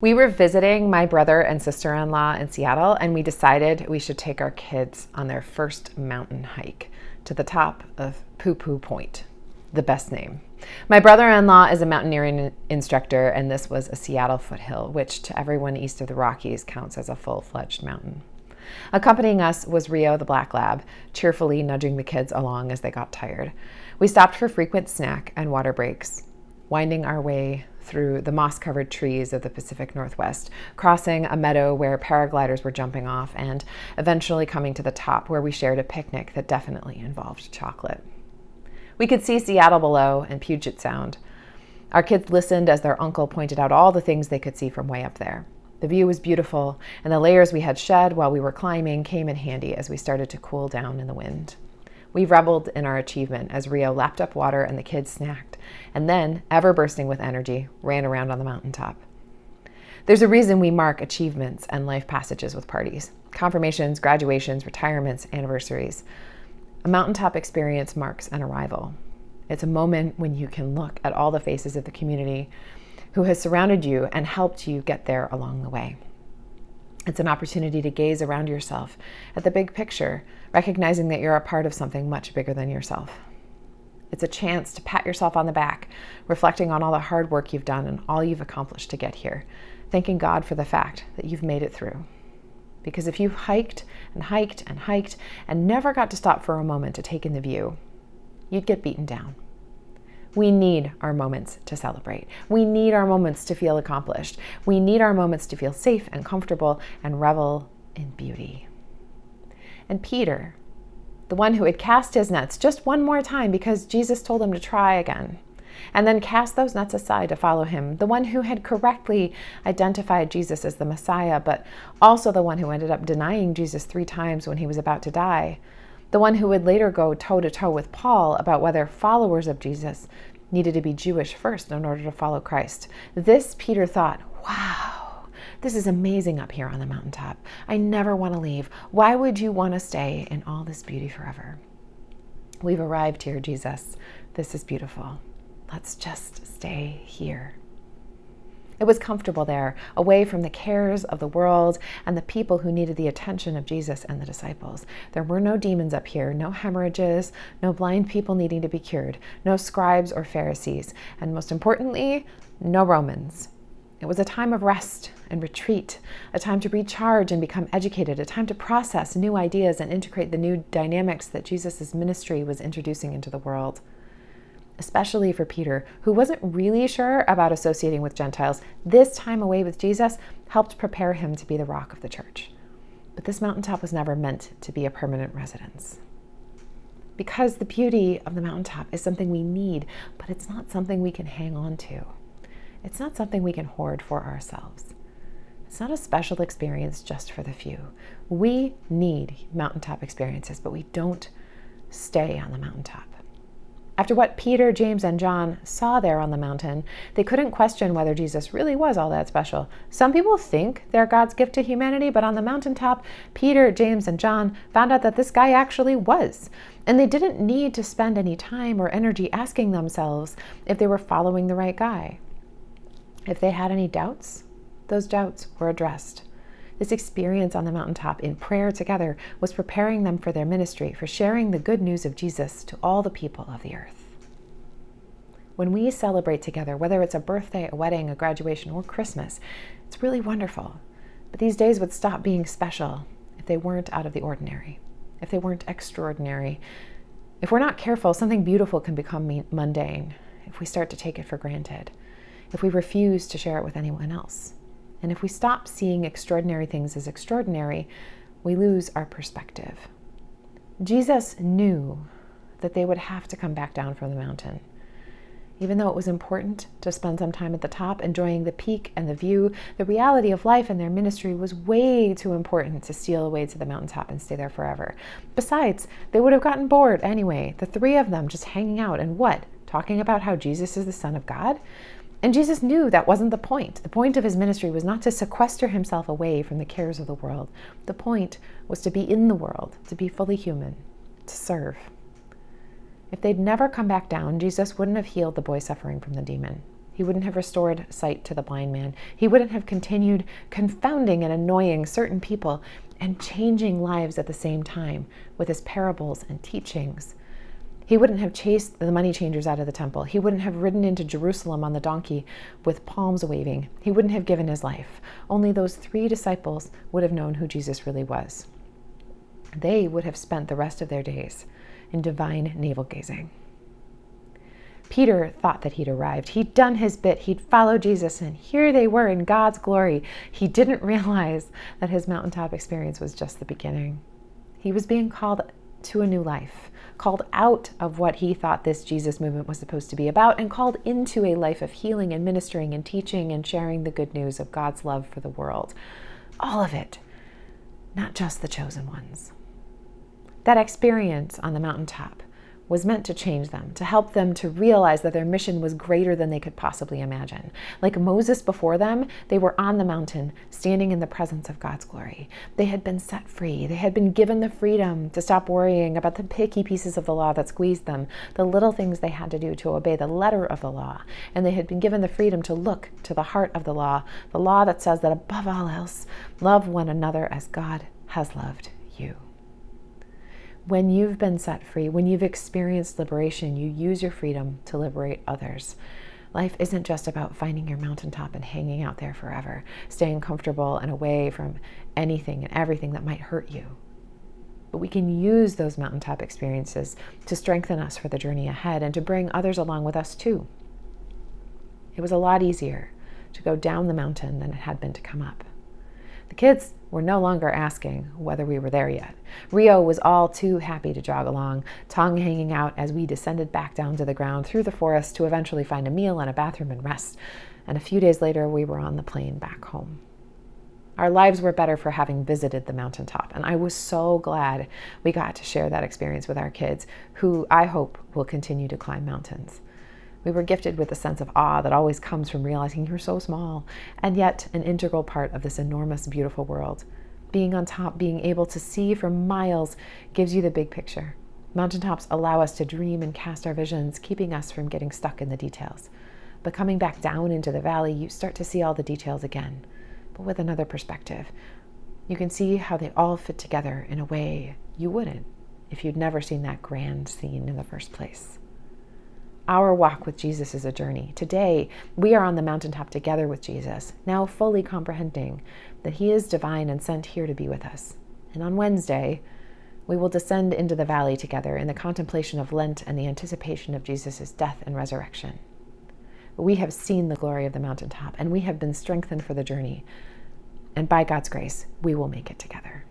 We were visiting my brother and sister-in-law in Seattle, and we decided we should take our kids on their first mountain hike to the top of Poo Poo Point, the best name. My brother-in-law is a mountaineering instructor, and this was a Seattle foothill, which to everyone east of the Rockies counts as a full-fledged mountain. Accompanying us was Rio, the black lab, cheerfully nudging the kids along as they got tired. We stopped for frequent snack and water breaks, winding our way through the moss-covered trees of the Pacific Northwest, crossing a meadow where paragliders were jumping off, and eventually coming to the top where we shared a picnic that definitely involved chocolate. We could see Seattle below and Puget Sound. Our kids listened as their uncle pointed out all the things they could see from way up there. The view was beautiful, and the layers we had shed while we were climbing came in handy as we started to cool down in the wind. We reveled in our achievement as Rio lapped up water and the kids snacked, and then, ever bursting with energy, ran around on the mountaintop. There's a reason we mark achievements and life passages with parties: confirmations, graduations, retirements, anniversaries. A mountaintop experience marks an arrival. It's a moment when you can look at all the faces of the community who has surrounded you and helped you get there along the way. It's an opportunity to gaze around yourself at the big picture, recognizing that you're a part of something much bigger than yourself. It's a chance to pat yourself on the back, reflecting on all the hard work you've done and all you've accomplished to get here, thanking God for the fact that you've made it through. Because if you've hiked and hiked and hiked and never got to stop for a moment to take in the view, you'd get beaten down. We need our moments to celebrate. We need our moments to feel accomplished. We need our moments to feel safe and comfortable and revel in beauty. And Peter, the one who had cast his nets just one more time because Jesus told him to try again, and then cast those nets aside to follow him, the one who had correctly identified Jesus as the Messiah, but also the one who ended up denying Jesus 3 times when he was about to die, the one who would later go toe-to-toe with Paul about whether followers of Jesus needed to be Jewish first in order to follow Christ. This Peter thought, wow, this is amazing up here on the mountaintop. I never want to leave. Why would you want to stay in all this beauty forever? We've arrived here, Jesus. This is beautiful. Let's just stay here. It was comfortable there, away from the cares of the world and the people who needed the attention of Jesus and the disciples. There were no demons up here, no hemorrhages, no blind people needing to be cured, no scribes or Pharisees, and most importantly, no Romans. It was a time of rest and retreat, a time to recharge and become educated, a time to process new ideas and integrate the new dynamics that Jesus' ministry was introducing into the world. Especially for Peter, who wasn't really sure about associating with Gentiles, this time away with Jesus helped prepare him to be the rock of the church. But this mountaintop was never meant to be a permanent residence. Because the beauty of the mountaintop is something we need, but it's not something we can hang on to. It's not something we can hoard for ourselves. It's not a special experience just for the few. We need mountaintop experiences, but we don't stay on the mountaintop. After what Peter, James, and John saw there on the mountain, they couldn't question whether Jesus really was all that special. Some people think they're God's gift to humanity, but on the mountaintop, Peter, James, and John found out that this guy actually was. And they didn't need to spend any time or energy asking themselves if they were following the right guy. If they had any doubts, those doubts were addressed. This experience on the mountaintop in prayer together was preparing them for their ministry, for sharing the good news of Jesus to all the people of the earth. When we celebrate together, whether it's a birthday, a wedding, a graduation, or Christmas, it's really wonderful. But these days would stop being special if they weren't out of the ordinary, if they weren't extraordinary. If we're not careful, something beautiful can become mundane if we start to take it for granted, if we refuse to share it with anyone else. And if we stop seeing extraordinary things as extraordinary, we lose our perspective. Jesus knew that they would have to come back down from the mountain. Even though it was important to spend some time at the top enjoying the peak and the view, the reality of life and their ministry was way too important to steal away to the mountaintop and stay there forever. Besides, they would have gotten bored anyway, the 3 of them just hanging out and talking about how Jesus is the Son of God? And Jesus knew that wasn't the point. The point of his ministry was not to sequester himself away from the cares of the world. The point was to be in the world, to be fully human, to serve. If they'd never come back down, Jesus wouldn't have healed the boy suffering from the demon. He wouldn't have restored sight to the blind man. He wouldn't have continued confounding and annoying certain people and changing lives at the same time with his parables and teachings. He wouldn't have chased the money changers out of the temple. He wouldn't have ridden into Jerusalem on the donkey with palms waving. He wouldn't have given his life. Only those 3 disciples would have known who Jesus really was. They would have spent the rest of their days in divine navel-gazing. Peter thought that he'd arrived. He'd done his bit. He'd followed Jesus, and here they were in God's glory. He didn't realize that his mountaintop experience was just the beginning. He was being called to a new life, called out of what he thought this Jesus movement was supposed to be about, and called into a life of healing and ministering and teaching and sharing the good news of God's love for the world. All of it, not just the chosen ones. That experience on the mountaintop was meant to change them, to help them to realize that their mission was greater than they could possibly imagine. Like Moses before them, they were on the mountain, standing in the presence of God's glory. They had been set free. They had been given the freedom to stop worrying about the picky pieces of the law that squeezed them, the little things they had to do to obey the letter of the law. And they had been given the freedom to look to the heart of the law that says that above all else, love one another as God has loved you. When you've been set free, when you've experienced liberation, you use your freedom to liberate others. Life isn't just about finding your mountaintop and hanging out there forever, staying comfortable and away from anything and everything that might hurt you. But we can use those mountaintop experiences to strengthen us for the journey ahead and to bring others along with us too. It was a lot easier to go down the mountain than it had been to come up. The kids were no longer asking whether we were there yet. Rio was all too happy to jog along, tongue hanging out as we descended back down to the ground through the forest to eventually find a meal and a bathroom and rest. And a few days later, we were on the plane back home. Our lives were better for having visited the mountaintop, and I was so glad we got to share that experience with our kids, who I hope will continue to climb mountains. We were gifted with a sense of awe that always comes from realizing you're so small, and yet an integral part of this enormous, beautiful world. Being on top, being able to see for miles gives you the big picture. Mountaintops allow us to dream and cast our visions, keeping us from getting stuck in the details. But coming back down into the valley, you start to see all the details again, but with another perspective. You can see how they all fit together in a way you wouldn't if you'd never seen that grand scene in the first place. Our walk with Jesus is a journey. Today, we are on the mountaintop together with Jesus, now fully comprehending that he is divine and sent here to be with us. And on Wednesday, we will descend into the valley together in the contemplation of Lent and the anticipation of Jesus' death and resurrection. We have seen the glory of the mountaintop, and we have been strengthened for the journey. And by God's grace, we will make it together.